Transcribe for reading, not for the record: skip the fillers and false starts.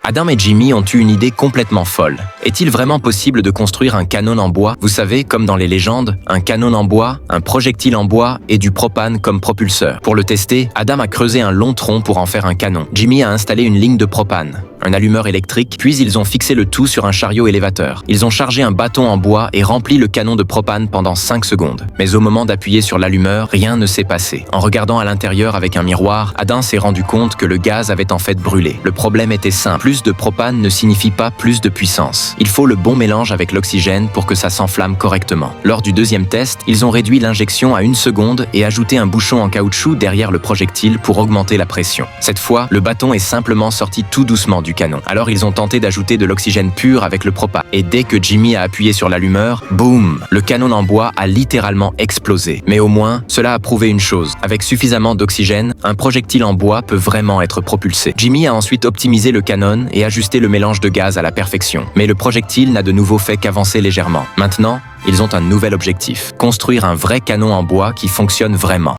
Adam et Jimmy ont eu une idée complètement folle. Est-il vraiment possible de construire un canon en bois? Vous savez, comme dans les légendes, un canon en bois, un projectile en bois et du propane comme propulseur. Pour le tester, Adam a creusé un long tronc pour en faire un canon. Jimmy a installé une ligne de propane, un allumeur électrique, puis ils ont fixé le tout sur un chariot élévateur. Ils ont chargé un bâton en bois et rempli le canon de propane pendant 5 secondes. Mais au moment d'appuyer sur l'allumeur, rien ne s'est passé. En regardant à l'intérieur avec un miroir, Adam s'est rendu compte que le gaz avait en fait brûlé. Le problème était simple. Plus de propane ne signifie pas plus de puissance. Il faut le bon mélange avec l'oxygène pour que ça s'enflamme correctement. Lors du deuxième test, ils ont réduit l'injection à 1 seconde et ajouté un bouchon en caoutchouc derrière le projectile pour augmenter la pression. Cette fois, le bâton est simplement sorti tout doucement du canon. Alors ils ont tenté d'ajouter de l'oxygène pur avec le propane. Et dès que Jimmy a appuyé sur l'allumeur, boum! Le canon en bois a littéralement explosé. Mais au moins, cela a prouvé une chose. Avec suffisamment d'oxygène, un projectile en bois peut vraiment être propulsé. Jimmy a ensuite optimisé le canon et ajusté le mélange de gaz à la perfection. Mais le projectile n'a de nouveau fait qu'avancer légèrement. Maintenant, ils ont un nouvel objectif. Construire un vrai canon en bois qui fonctionne vraiment.